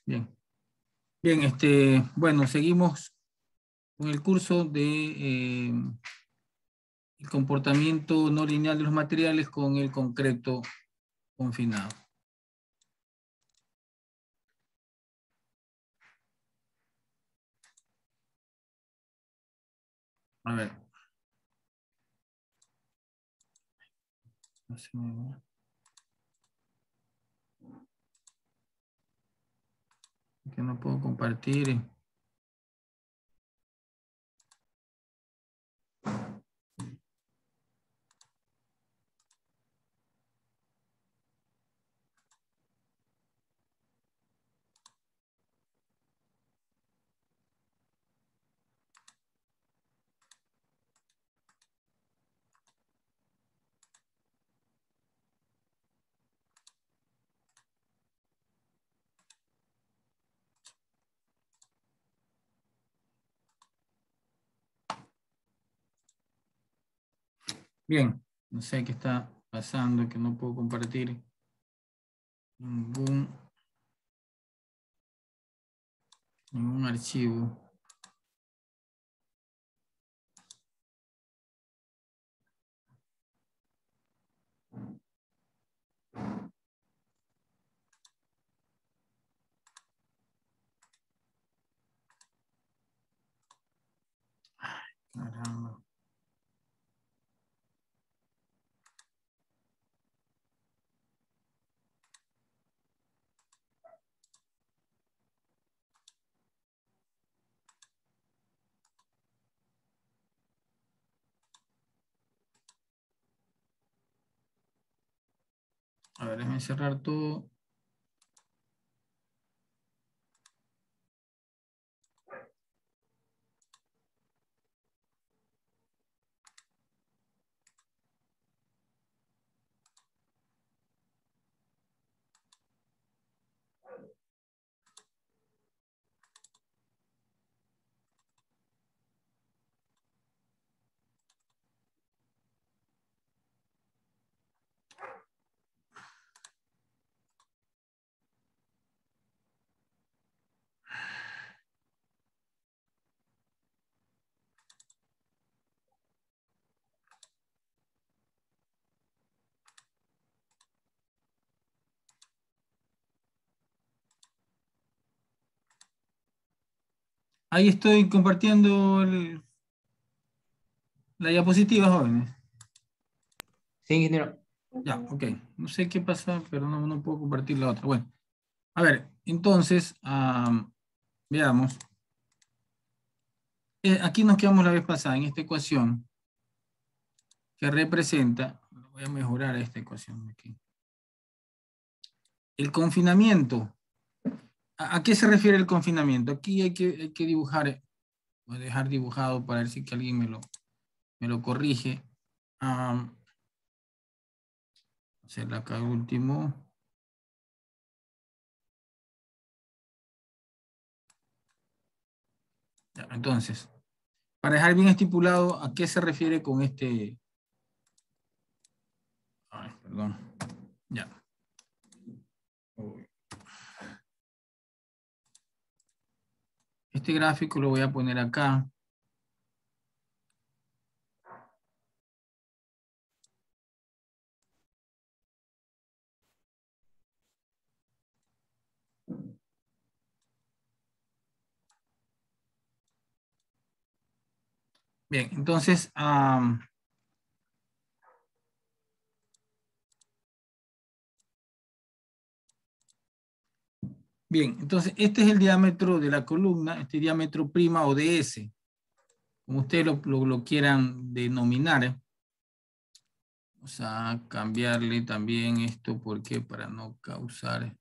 Bien. Bien, bueno, seguimos con el curso de el comportamiento no lineal de los materiales con el concreto confinado. A ver. No se me va. Que no puedo compartir. Bien, no sé qué está pasando, que no puedo compartir ningún archivo. Caramba. A ver, déjame cerrar todo. Ahí estoy compartiendo la diapositiva, jóvenes. Sí, ingeniero. Ya, ok. No sé qué pasa, pero no puedo compartir la otra. Bueno, a ver, entonces, veamos. Aquí nos quedamos la vez pasada en esta ecuación que representa, voy a mejorar esta ecuación aquí. El confinamiento. ¿A qué se refiere el confinamiento? Aquí hay que dibujar, voy a dejar dibujado para ver si que alguien me lo corrige. Hacerla acá último. Ya, entonces, para dejar bien estipulado a qué se refiere con este. Ay, perdón. Ya. Este gráfico lo voy a poner acá. Bien, entonces, bien, entonces este es el diámetro de la columna, este diámetro prima o DS, como ustedes lo quieran denominar. Vamos a cambiarle también esto, porque para no causar.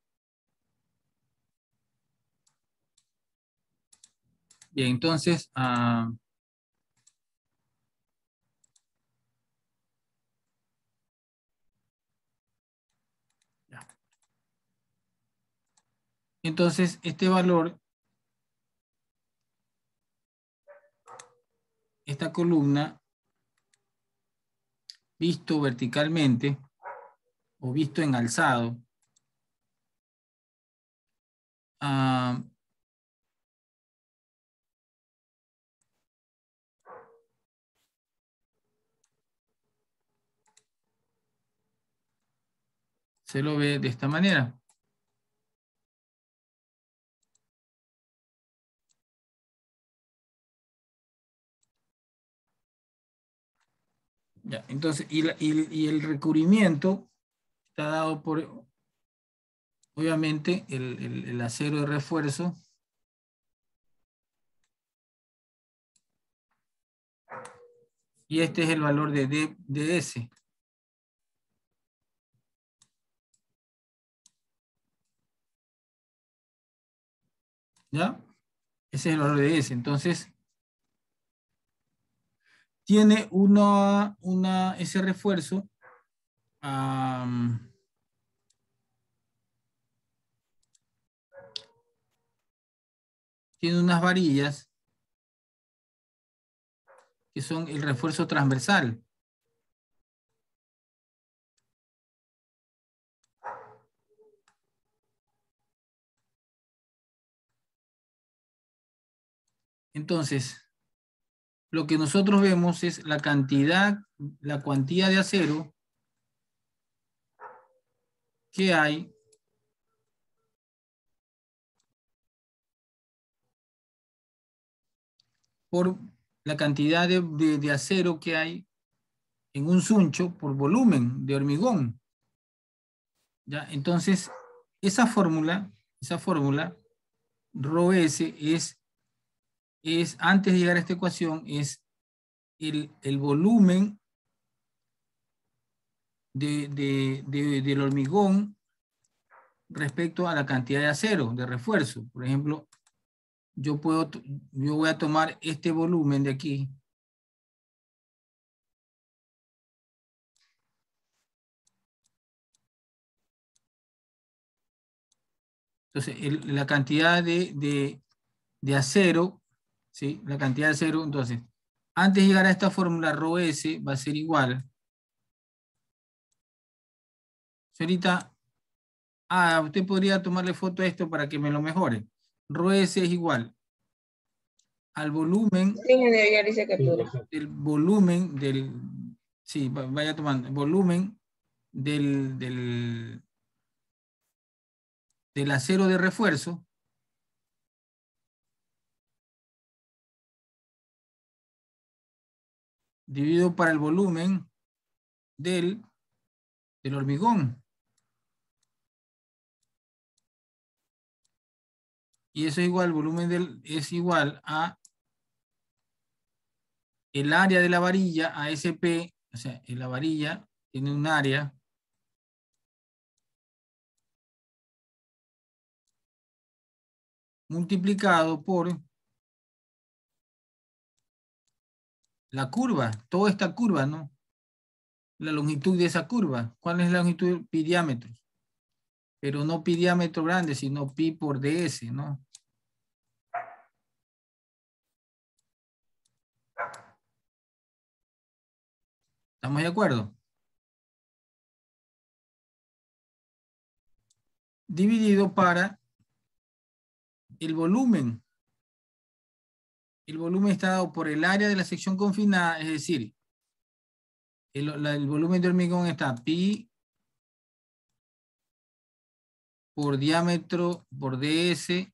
Bien, entonces, ya. Entonces, este valor, esta columna, visto verticalmente o visto en alzado, se lo ve de esta manera. Ya, entonces, y el recubrimiento está dado por, obviamente, el acero de refuerzo. Y este es el valor de DS. ¿Ya? Ese es el valor de S. Entonces, tiene ese refuerzo tiene unas varillas que son el refuerzo transversal. Entonces, lo que nosotros vemos es la cuantía de acero que hay por la cantidad de acero que hay en un suncho por volumen de hormigón. ¿Ya? Entonces, esa fórmula, ρS es, antes de llegar a esta ecuación, es el volumen del hormigón respecto a la cantidad de acero, de refuerzo. Por ejemplo, yo voy a tomar este volumen de aquí. Entonces, la cantidad de acero, ¿sí? La cantidad de acero, entonces, antes de llegar a esta fórmula, ρS va a ser igual. Señorita, usted podría tomarle foto a esto para que me lo mejore. ρS es igual al volumen. Sí, ya dice que todo. El volumen sí, vaya tomando, el volumen del acero de refuerzo dividido para el volumen del hormigón. Y eso es igual, el volumen es igual a el área de la varilla, ASP, o sea, la varilla tiene un área multiplicado por la curva, toda esta curva, ¿no? La longitud de esa curva. ¿Cuál es la longitud? Pi diámetros. Pero no pi diámetro grande, sino pi por ds, ¿no? ¿Estamos de acuerdo? Dividido para el volumen. El volumen está dado por el área de la sección confinada, es decir, el volumen de hormigón está pi por diámetro por ds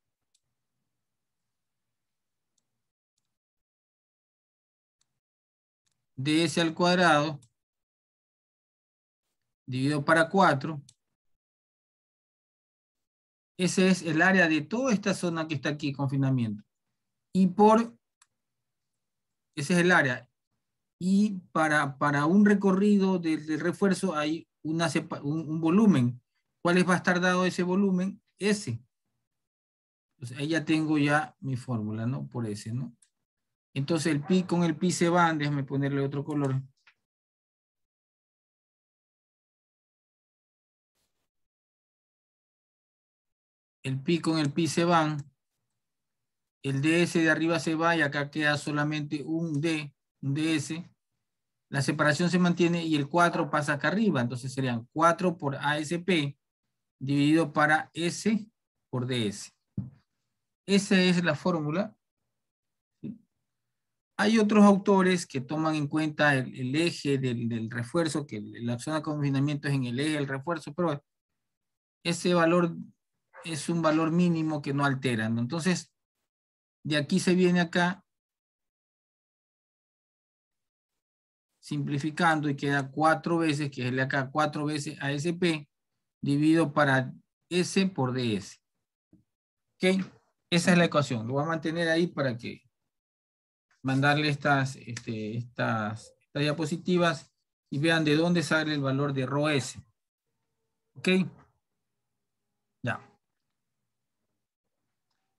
ds al cuadrado dividido para 4. Ese es el área de toda esta zona que está aquí, confinamiento. Y ese es el área. Y para un recorrido del refuerzo hay un volumen. ¿Cuál va a estar dado ese volumen? S. Entonces ahí ya tengo ya mi fórmula, ¿no? Por S, ¿no? Entonces el pi con el pi se van, déjame ponerle otro color. El pi con el pi se van. El ds de arriba se va y acá queda solamente un ds. La separación se mantiene y el 4 pasa acá arriba. Entonces serían 4 por ASP dividido para S por DS. Esa es la fórmula. Hay otros autores que toman en cuenta el eje del refuerzo, que la zona de confinamiento es en el eje del refuerzo, pero ese valor es un valor mínimo que no altera, ¿no? Entonces, de aquí se viene acá, simplificando, y queda 4 veces, que es el de acá, 4 veces ASP, dividido para S por DS. ¿Ok? Esa es la ecuación. Lo voy a mantener ahí para que mandarle estas diapositivas y vean de dónde sale el valor de rho S. ¿Ok? Ya.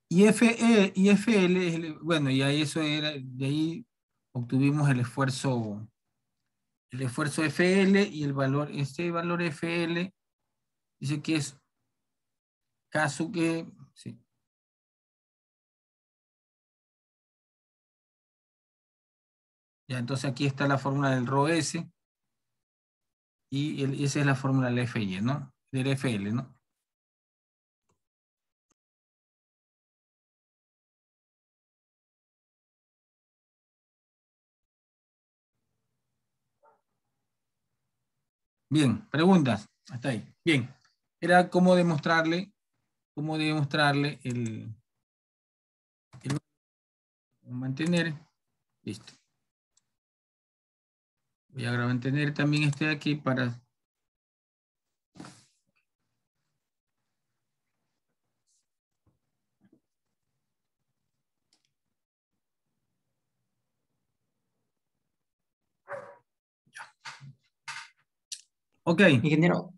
Y FL, bueno, y ahí eso era, de ahí obtuvimos el esfuerzo FL y el valor, este valor FL dice que es caso que, sí. Ya, entonces aquí está la fórmula del rho S y esa es la fórmula del FY, ¿no? Del FL, ¿no? Bien, preguntas. Hasta ahí. Bien. Era cómo demostrarle el mantener. Listo. Voy a mantener también este de aquí para... Ok. Ingeniero,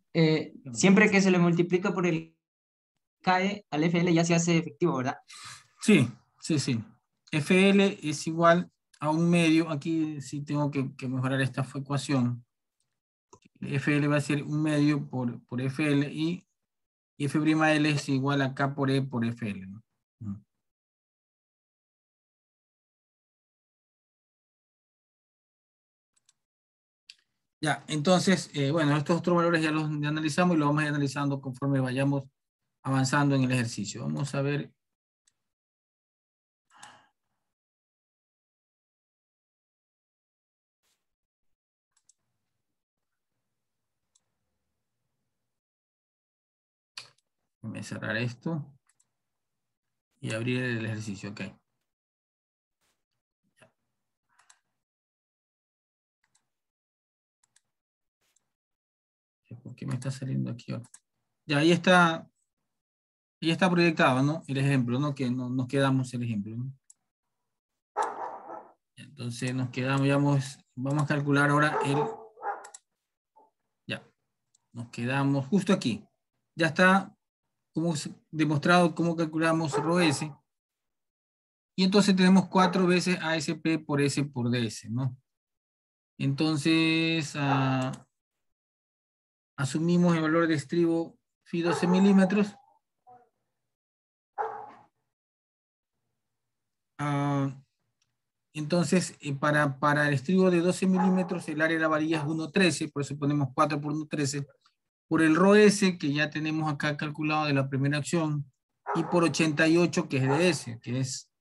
siempre que se le multiplica por el CAE al FL ya se hace efectivo, ¿verdad? Sí, sí, sí. FL es igual a un medio. Aquí sí tengo que mejorar esta ecuación. FL va a ser un medio por FL y F'L es igual a K por E por FL, ¿no? Ya, entonces, bueno, estos otros valores ya los analizamos y los vamos a ir analizando conforme vayamos avanzando en el ejercicio. Vamos a ver. Voy a cerrar esto y abrir el ejercicio, ok. ¿Por qué me está saliendo aquí ahora? Ya, ahí está proyectado, ¿no? El ejemplo, ¿no? Que nos quedamos el ejemplo, ¿no? Entonces nos quedamos, vamos a calcular ahora ya, nos quedamos justo aquí. Ya está demostrado cómo calculamos rho S. Y entonces tenemos 4 veces ASP por S por DS, ¿no? Entonces, asumimos el valor de estribo phi 12 milímetros. Entonces, para el estribo de 12 milímetros, el área de la varilla es 1,13, por eso ponemos 4 por 1,13, por el rho S, que ya tenemos acá calculado de la primera acción, y por 88, que es de S, que es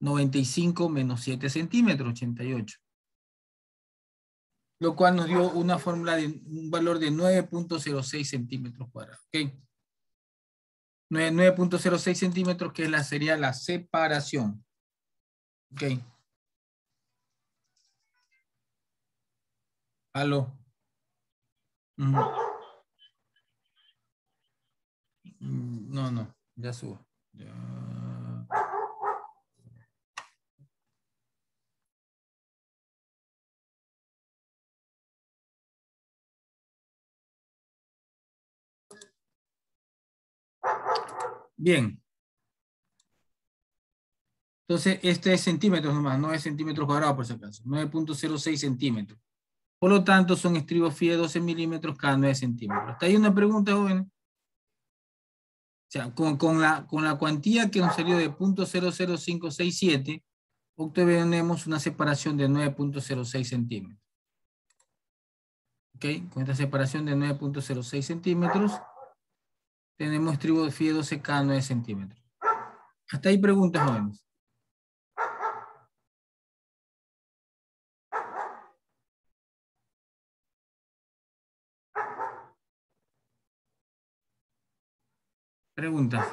95 menos 7 centímetros, 88. Lo cual nos dio una fórmula de un valor de 9.06 centímetros cuadrados. ¿Ok? 9.06 centímetros, que sería la separación. ¿Ok? ¿Aló? No, no, ya subo. Ya. Bien. Entonces, este es centímetros nomás, no es centímetros cuadrados por si acaso. 9.06 centímetros. Por lo tanto, son estribos phi de 12 milímetros cada 9 centímetros. ¿Está ahí una pregunta, joven? O sea, con la cuantía que nos salió de 0.00567, obtenemos una separación de 9.06 centímetros. ¿Ok? Con esta separación de 9.06 centímetros, tenemos estribo de phi de 12 cada 9 centímetros. Hasta ahí preguntas, jóvenes. Preguntas.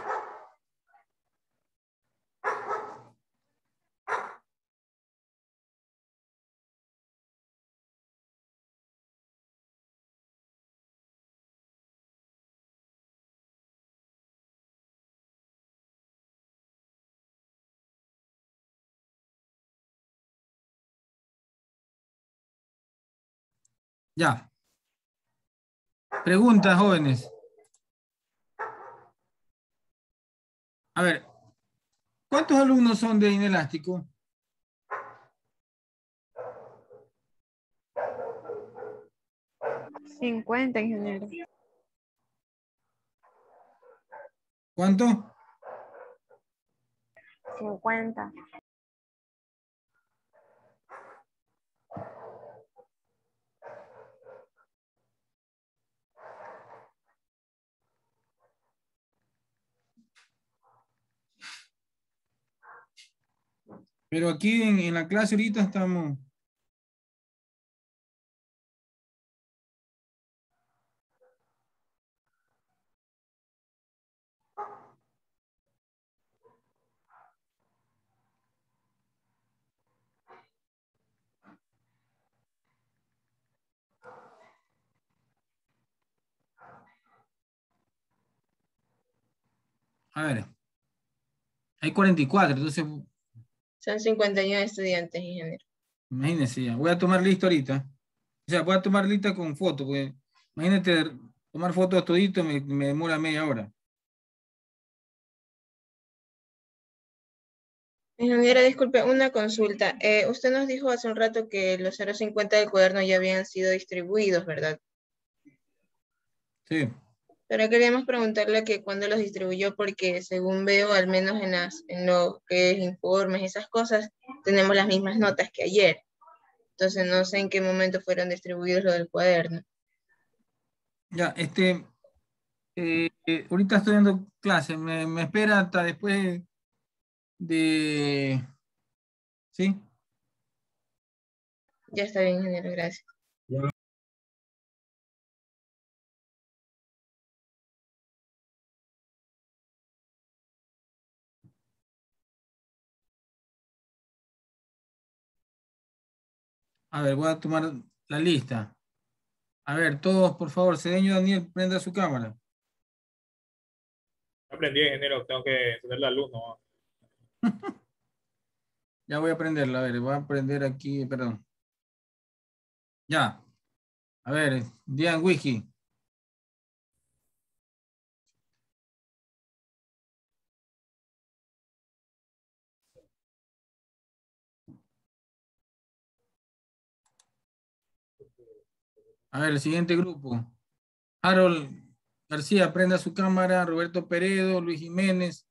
Ya. Preguntas, jóvenes. A ver, ¿cuántos alumnos son de Inelástico? $50, ingeniero. ¿Cuánto? 50. Pero aquí en la clase ahorita estamos... A ver, hay 44, entonces, Son 51 estudiantes, ingeniero. imagínense ya. Voy a tomar lista ahorita. O sea, voy a tomar lista con foto, porque imagínate, tomar fotos todito me demora media hora. Ingeniera, disculpe, una consulta. Usted nos dijo hace un rato que los 0,50 del cuaderno ya habían sido distribuidos, ¿verdad? Sí. Pero queríamos preguntarle que cuándo los distribuyó, porque según veo, al menos en lo que es informes, esas cosas, tenemos las mismas notas que ayer. Entonces no sé en qué momento fueron distribuidos lo del cuaderno. Ya, ahorita estoy dando clase, me espera hasta después de... ¿Sí? Ya está bien, ingeniero, gracias. A ver, voy a tomar la lista. A ver, todos, por favor, Cedeño Daniel, prenda su cámara. Aprendí, ingeniero, tengo que tener la luz, ¿no? Ya voy a prenderla, a ver, voy a prender aquí, perdón. Ya. A ver, Dian Wiki. A ver, el siguiente grupo. Harold García, prenda su cámara. Roberto Peredo, Luis Jiménez.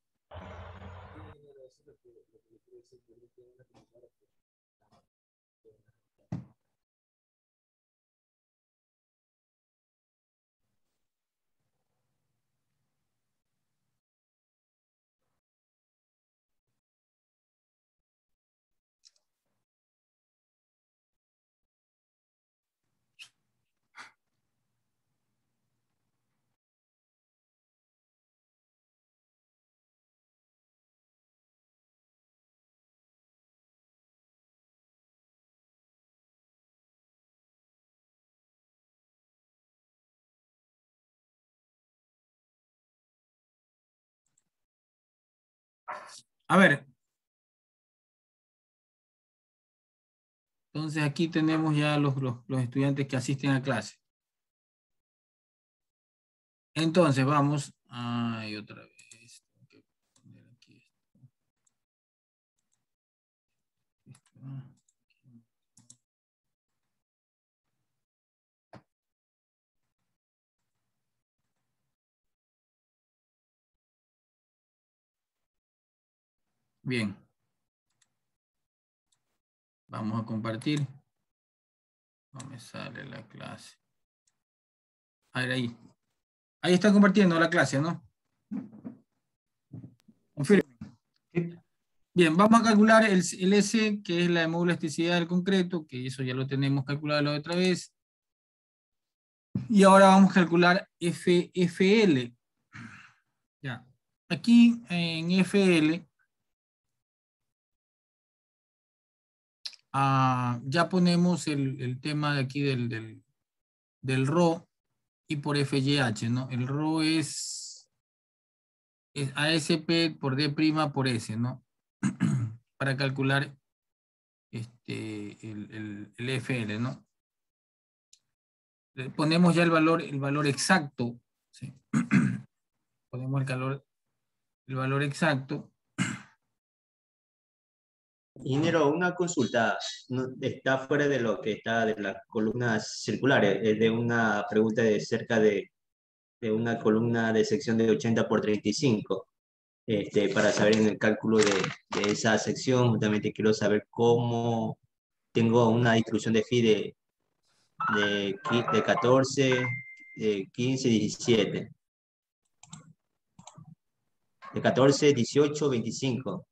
A ver. Entonces aquí tenemos ya los estudiantes que asisten a clase. Entonces vamos. Ay, otra vez. Tengo que poner aquí esto. Bien. Vamos a compartir. No me sale la clase. A ver, ahí. Ahí está compartiendo la clase, ¿no? Confirme. Sí. Bien, vamos a calcular el S, que es la módulo elasticidad del concreto, que eso ya lo tenemos calculado la otra vez. Y ahora vamos a calcular FL. Ya. aquí en FL, ya ponemos el tema de aquí del RO y por FYH, ¿no? El RO es ASP por D' por S, ¿no? Para calcular el FL, ¿no? Ponemos ya el valor exacto, ¿sí? Ponemos el valor exacto. Ingeniero, una consulta, está fuera de lo que está de las columnas circulares, es de una pregunta de cerca de una columna de sección de 80 por 35. Para saber en el cálculo de esa sección, justamente quiero saber cómo tengo una distribución de phi de 14, de 15, 17. De 14, 18, 25.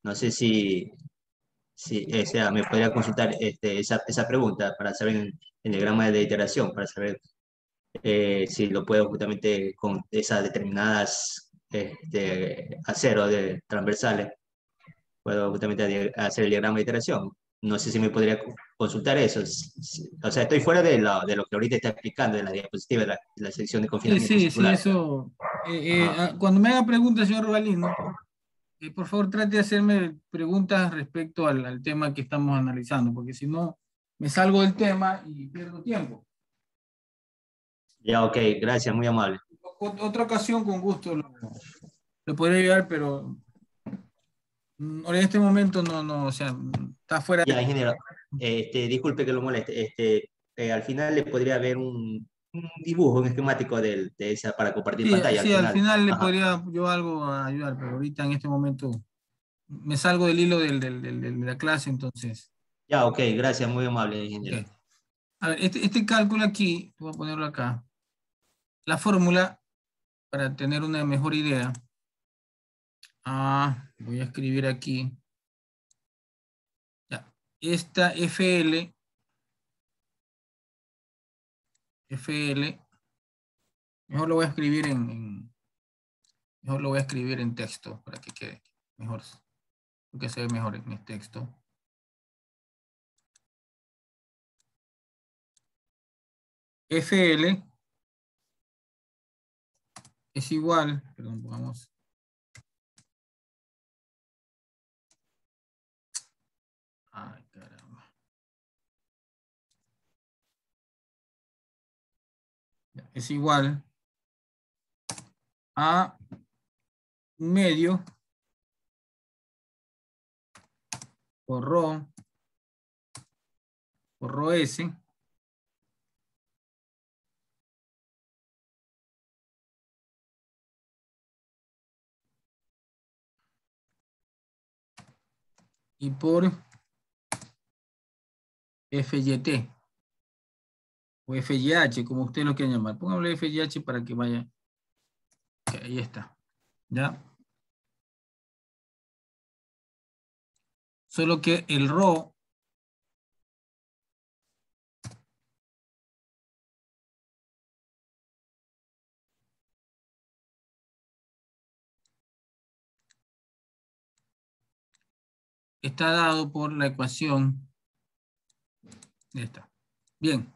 No sé si o sea, me podría consultar esa pregunta para saber en el grama de iteración, para saber si lo puedo justamente con esas determinadas aceros de transversales, puedo justamente hacer el diagrama de iteración. No sé si me podría consultar eso. O sea, estoy fuera de lo que ahorita está explicando, de la diapositiva, de la sección de Sí, confinamiento sí, circular. eso. Ajá. Cuando me haga preguntas, señor Robalino, por favor trate de hacerme preguntas respecto al tema que estamos analizando, porque si no, me salgo del tema y pierdo tiempo. Ya, ok, gracias, muy amable. Otra ocasión, con gusto, lo podría ayudar, pero en este momento no, o sea, está fuera Ya, de... ingeniero, disculpe que lo moleste. Al final le podría haber un dibujo, un esquemático de esa para compartir Sí, pantalla al sí, al final. final le Ajá. podría yo algo a ayudar, pero ahorita en este momento me salgo del hilo de la clase, entonces. Ya, ok, gracias, muy amable, Ok. ingeniero. A ver, este cálculo aquí, voy a ponerlo acá. La fórmula, para tener una mejor idea, voy a escribir aquí. Ya, esta FL, mejor lo voy a escribir mejor lo voy a escribir en texto para que quede mejor, porque se ve mejor en el texto. FL es igual, perdón, pongamos. Ay, caramba. Es igual a un medio por rho S y por FYT o FYH, como ustedes lo quieran llamar. Pónganle FYH para que vaya. Okay, ahí está. ¿Ya? Solo que el rho está dado por la ecuación esta. Bien.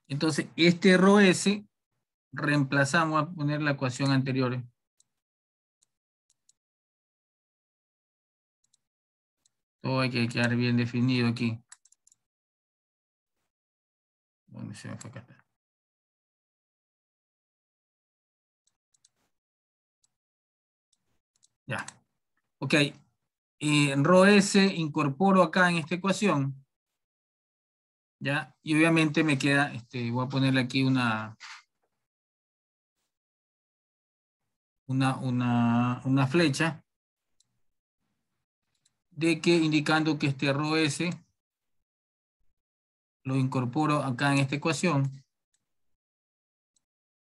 Entonces, este rho S reemplazamos a poner la ecuación anterior. Todo hay que quedar bien definido aquí. ¿Dónde se me fue acá? Ya. Ok. En rho S incorporo acá en esta ecuación. ¿Ya? Y obviamente me queda, voy a ponerle aquí una flecha de que indicando que este rho S lo incorporo acá en esta ecuación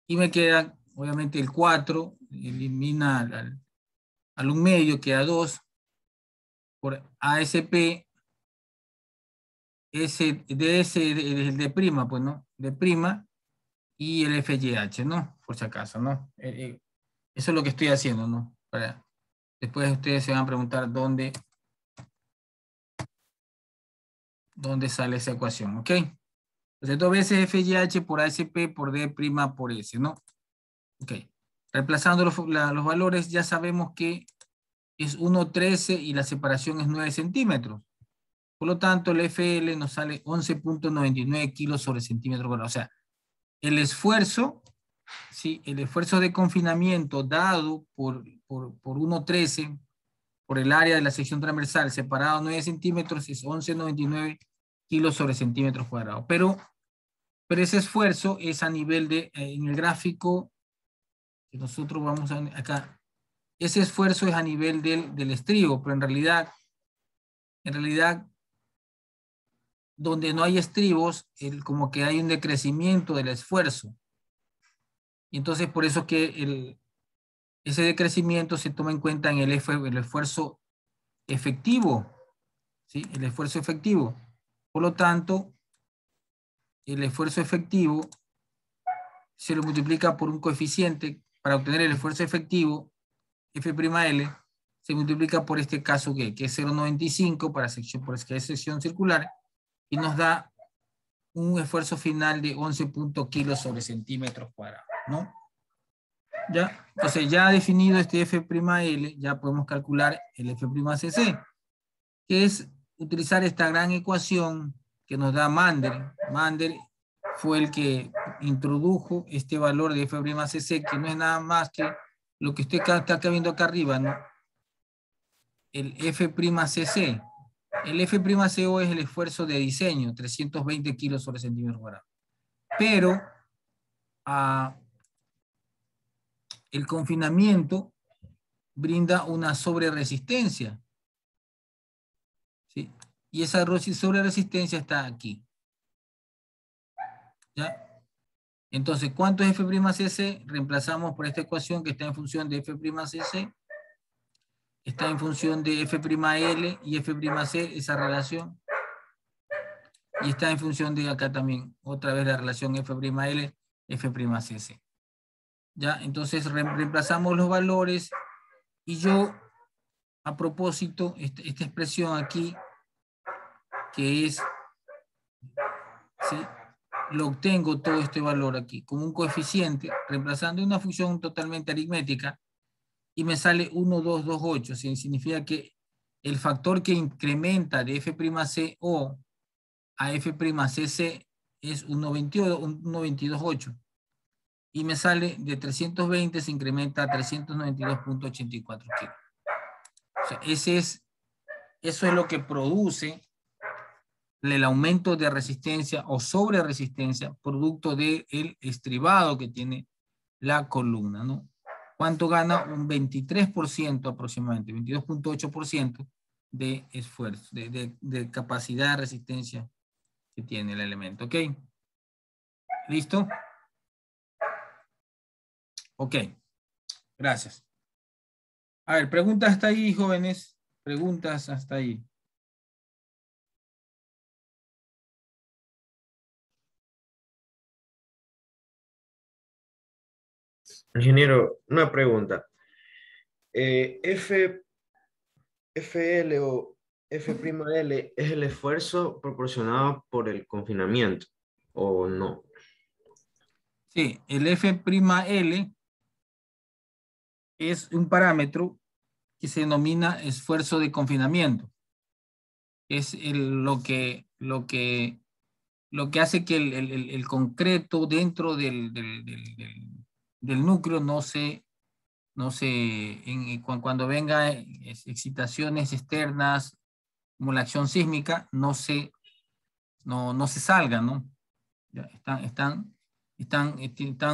y me queda obviamente el 4, elimina al 1 medio, queda 2 por ASP S de S de prima, pues no, de prima, y el FYH, ¿no? Por si acaso, ¿no? Eso es lo que estoy haciendo, ¿no? Después ustedes se van a preguntar dónde sale esa ecuación, ¿ok? Entonces, 2 veces FYH por ASP por D' por S, ¿no? Ok. Reemplazando los valores, ya sabemos que es 1,13 y la separación es 9 centímetros. Por lo tanto, el FL nos sale 11.99 kilos sobre centímetro cuadrado. O sea, el esfuerzo, ¿sí? El esfuerzo de confinamiento dado por 1,13 por el área de la sección transversal separado 9 centímetros es 11.99 kilos sobre centímetros cuadrados. Pero ese esfuerzo es a nivel de, en el gráfico que nosotros vamos a acá, ese esfuerzo es a nivel del estribo, pero en realidad, donde no hay estribos, como que hay un decrecimiento del esfuerzo. Y entonces por eso que ese decrecimiento se toma en cuenta en el esfuerzo efectivo, ¿sí? El esfuerzo efectivo. Por lo tanto, el esfuerzo efectivo se lo multiplica por un coeficiente para obtener el esfuerzo efectivo, F'L, se multiplica por este caso que es 0,95 para sección circular, y nos da un esfuerzo final de 11 kilos sobre centímetros cuadrados, ¿no? Ya, entonces ya definido este F'L, ya podemos calcular el F'CC, que es utilizar esta gran ecuación que nos da Mander. Mander fue el que introdujo este valor de F'CC, que no es nada más que lo que usted está viendo acá arriba, ¿no? El F'CC. El F'CO es el esfuerzo de diseño, 320 kilos sobre centímetros cuadrados. Pero el confinamiento brinda una sobreresistencia, ¿sí? Y esa sobreresistencia está aquí. ¿Ya? Entonces, ¿cuánto es F'CC? Reemplazamos por esta ecuación que está en función de F'CC. Está en función de F'L y F'C, esa relación. Y está en función de acá también, otra vez la relación F'L, F'CC. ¿Ya? Entonces reemplazamos los valores y yo, a propósito, esta expresión aquí, que es, ¿sí? Lo obtengo todo este valor aquí como un coeficiente, reemplazando una función totalmente aritmética, y me sale 1,228. ¿Sí? Significa que el factor que incrementa de F'CO a F'CC es 1,228. Y me sale de 320, se incrementa a 392.84 kilos. O sea, eso es lo que produce el aumento de resistencia o sobre resistencia producto del estribado que tiene la columna, ¿no? ¿Cuánto gana? Un 23% aproximadamente, 22.8% de esfuerzo, de capacidad de resistencia que tiene el elemento. ¿Ok? ¿Listo? Ok. Gracias. A ver, preguntas hasta ahí, jóvenes. Preguntas hasta ahí. Ingeniero, una pregunta. FL o F'L es el esfuerzo proporcionado por el confinamiento, ¿o no? Sí, el F'L es un parámetro que se denomina esfuerzo de confinamiento. Es lo que hace que el concreto dentro del núcleo cuando venga excitaciones externas, como la acción sísmica, no se salga, ¿no? Ya están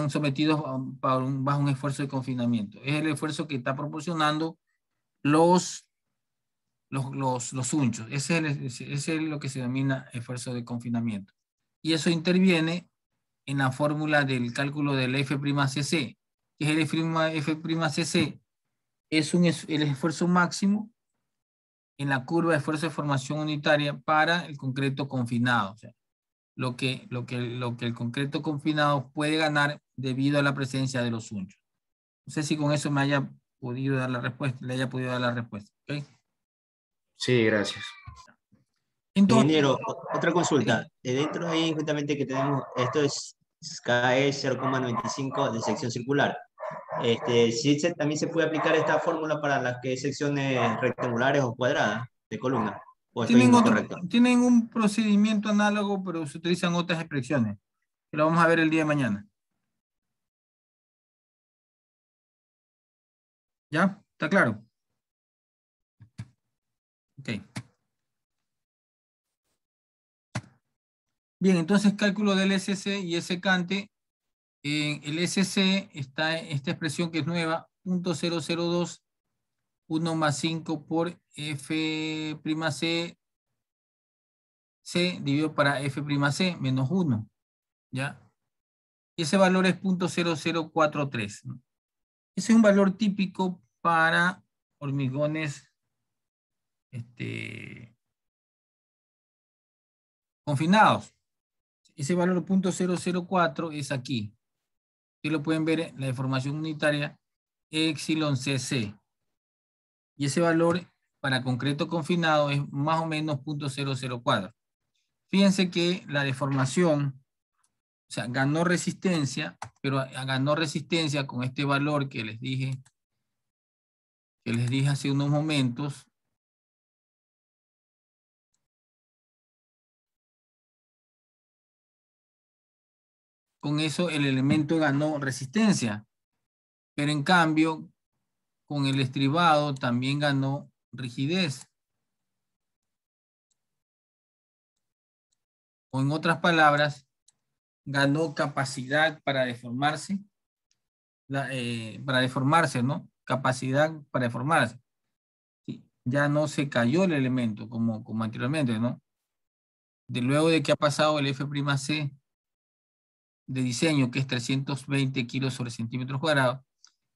sometidos bajo un esfuerzo de confinamiento. Es el esfuerzo que está proporcionando los unchos. Ese es lo que se denomina esfuerzo de confinamiento. Y eso interviene en la fórmula del cálculo del F'CC, que es el F'CC, es el esfuerzo máximo en la curva de esfuerzo de formación unitaria para el concreto confinado. O sea, lo que el concreto confinado puede ganar debido a la presencia de los unchos. No sé si con eso me haya podido dar la respuesta, le haya podido dar la respuesta. ¿Okay? Sí, gracias. Entonces, Ingeniero, otra consulta. Dentro de ahí, justamente que tenemos, esto es KE 0,95 de sección circular. ¿Sí también se puede aplicar esta fórmula para las que secciones rectangulares o cuadradas de columna? ¿O estoy incorrecto? tienen un procedimiento análogo, pero se utilizan otras expresiones. Que lo vamos a ver el día de mañana. ¿Ya? ¿Está claro? Ok. Bien, entonces cálculo del SC y secante. En el SC está esta expresión que es nueva, 0.002, 1 más 5 por F'C, C dividido para F'C menos 1, ¿ya? Y ese valor es 0.0043, ¿no? Ese es un valor típico para hormigones confinados. Ese valor 0.004 es aquí. Aquí lo pueden ver en la deformación unitaria epsilon cc. Y ese valor para concreto confinado es más o menos 0.004. Fíjense que la deformación, o sea, ganó resistencia, pero ganó resistencia con este valor que les dije hace unos momentos. Con eso el elemento ganó resistencia, pero en cambio con el estribado también ganó rigidez. O en otras palabras, ganó capacidad para deformarse, ¿no? Capacidad para deformarse. Sí, ya no se cayó el elemento como anteriormente, ¿no? Luego de que ha pasado el F'C de diseño, que es 320 kilos sobre centímetros cuadrados,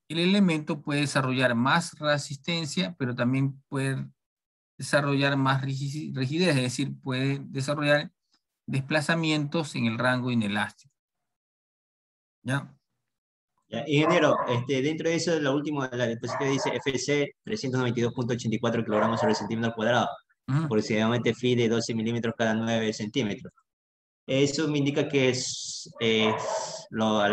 el elemento puede desarrollar más resistencia, pero también puede desarrollar más rigidez, es decir, puede desarrollar desplazamientos en el rango inelástico. ¿Ya? Ya, ingeniero, dentro de eso, lo último de la disposición dice FC 392.84 kilogramos sobre centímetro cuadrado, aproximadamente Phi de 12 milímetros cada 9 centímetros. ¿Eso me indica que es el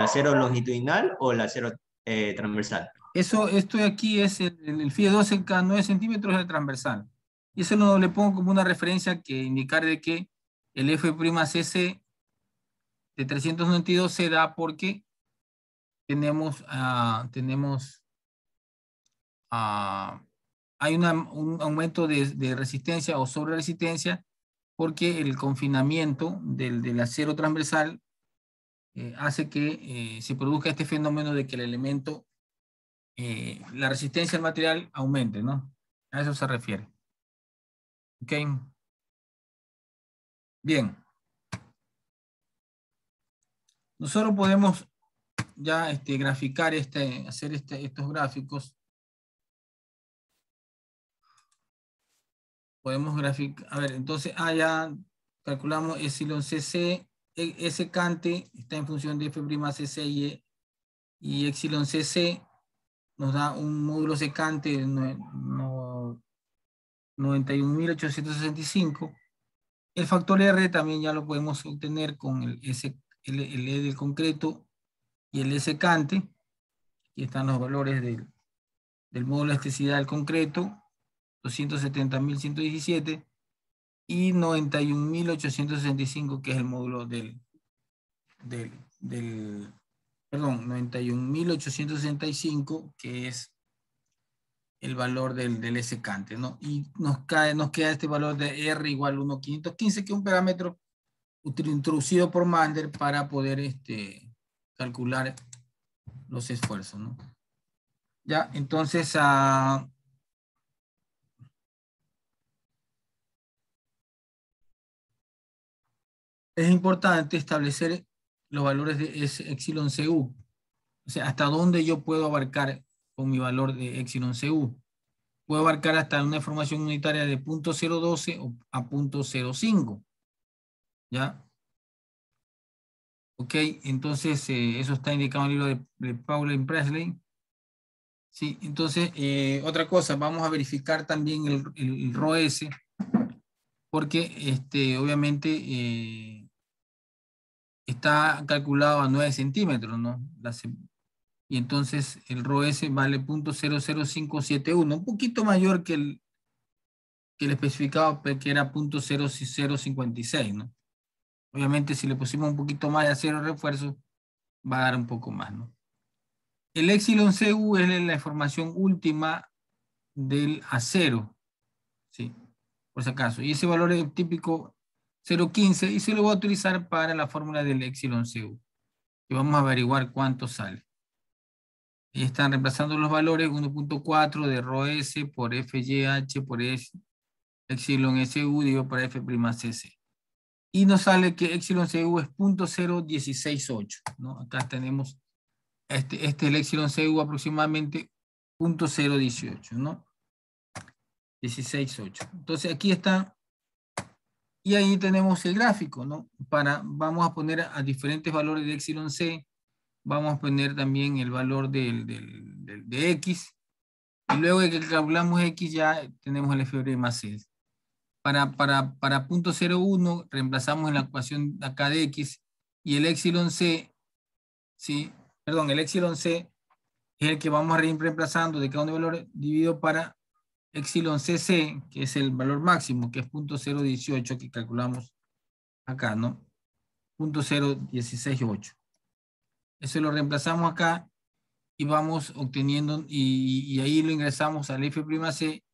acero longitudinal o el acero transversal? Esto de aquí es el Phi de 12 cada 9 centímetros es el transversal. Y eso lo le pongo como una referencia que indicar de que el F'Cc de 392 se da porque tenemos hay un aumento de resistencia o sobre resistencia porque el confinamiento del acero transversal hace que se produzca este fenómeno de que el elemento, la resistencia al material aumente, ¿no? A eso se refiere. ¿Ok? Bien. Nosotros podemos ya graficar, hacer estos gráficos. Podemos graficar, a ver, entonces, ya calculamos epsilon cc, secante está en función de F'Cc y epsilon cc nos da un módulo secante de 91.865. El factor R también ya lo podemos obtener con el E del concreto y el E secante. Aquí están los valores del módulo de elasticidad del concreto, 270.117 y 91.865, que es el módulo perdón, 91.865, que es el valor del secante, ¿no? Y nos queda este valor de R igual a 1.515, que es un parámetro introducido por Mander para poder calcular los esfuerzos, ¿no? Ya, entonces, es importante establecer los valores de epsilon CU. O sea, hasta dónde yo puedo abarcar con mi valor de epsilon CU. Puedo abarcar hasta una deformación unitaria de 0.012 a 0.05. ¿Ya? Ok, entonces eso está indicado en el libro de Pauline Presley. Sí, entonces otra cosa, vamos a verificar también el ROS, porque obviamente está calculado a 9 centímetros, ¿no? Y entonces el ROS vale 0.00571, un poquito mayor que el especificado, que era 0.0056, ¿no? Obviamente si le pusimos un poquito más de acero refuerzo, va a dar un poco más, ¿no? El epsilon CU es la información última del acero, ¿sí? Por si acaso. Y ese valor es típico 0.15 y se lo voy a utilizar para la fórmula del epsilon CU. Y vamos a averiguar cuánto sale. Y están reemplazando los valores 1.4 de ρS por FYH por epsilon SU dividido por F'CC. Y nos sale que epsilon CU es 0.0168, ¿no? Acá tenemos, este es el epsilon CU aproximadamente 0.018, ¿no? 16.8. Entonces aquí está, y ahí tenemos el gráfico, ¿no? Vamos a poner a diferentes valores de epsilon C, vamos a poner también el valor de X, y luego de que calculamos X ya tenemos el F'C. Para 0.01 reemplazamos en la ecuación acá de X, y el epsilon C, ¿sí? Perdón, el epsilon C es el que vamos a ir reemplazando de cada uno de los valores dividido para epsilon CC, que es el valor máximo, que es 0.018 que calculamos acá, ¿no? 0.0168. Eso lo reemplazamos acá y vamos obteniendo, y ahí lo ingresamos al F'C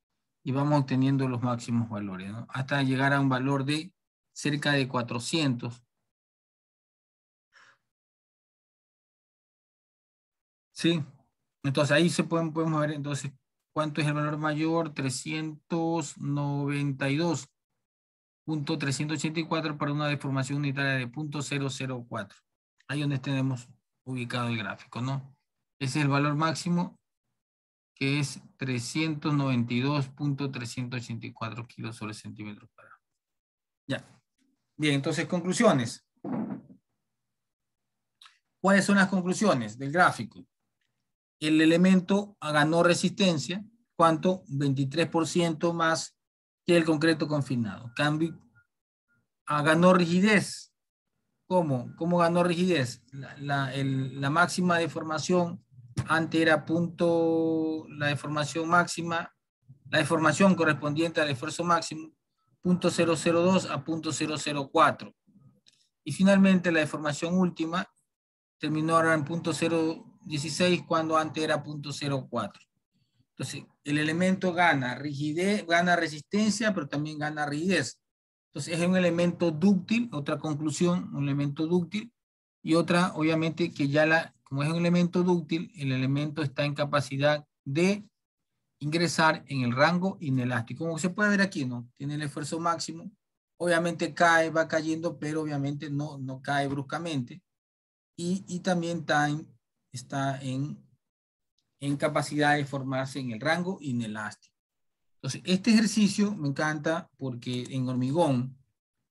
y vamos obteniendo los máximos valores, ¿no? Hasta llegar a un valor de cerca de 400. ¿Sí? Entonces ahí podemos ver entonces cuánto es el valor mayor, 392.384 para una deformación unitaria de 0.004. Ahí donde tenemos ubicado el gráfico, ¿no? Ese es el valor máximo, que es 392.384 kilos sobre centímetros cuadrados. Ya. Bien, entonces conclusiones. ¿Cuáles son las conclusiones del gráfico? El elemento ganó resistencia, ¿cuánto? 23% más que el concreto confinado. Cambio, ganó rigidez. ¿Cómo? ¿Cómo ganó rigidez? La máxima deformación antes era la deformación máxima, la deformación correspondiente al esfuerzo máximo, 0.002 a 0.004. Y finalmente la deformación última terminó ahora en 0.016 cuando antes era 0.04. Entonces, el elemento gana rigidez, gana resistencia, pero también gana rigidez. Entonces, es un elemento dúctil, otra conclusión, un elemento dúctil, y otra, obviamente, que como es un elemento dúctil, el elemento está en capacidad de ingresar en el rango inelástico. Como se puede ver aquí, ¿no? Tiene el esfuerzo máximo, obviamente cae, va cayendo, pero obviamente no cae bruscamente. Y también está en capacidad de formarse en el rango inelástico. Entonces, este ejercicio me encanta porque en hormigón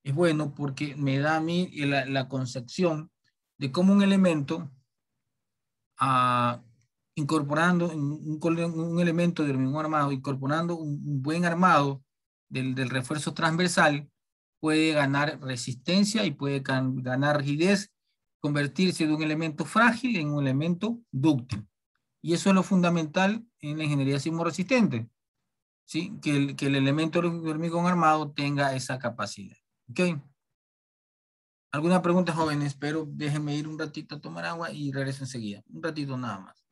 es bueno porque me da a mí la concepción de cómo un elemento, incorporando un elemento de hormigón armado, incorporando un buen armado del refuerzo transversal, puede ganar resistencia y puede ganar rigidez, convertirse de un elemento frágil en un elemento dúctil. Y eso es lo fundamental en la ingeniería sismoresistente, ¿sí? Que el elemento de hormigón armado tenga esa capacidad. ¿Ok? ¿Alguna pregunta, jóvenes? Pero déjenme ir un ratito a tomar agua y regreso enseguida. Un ratito nada más.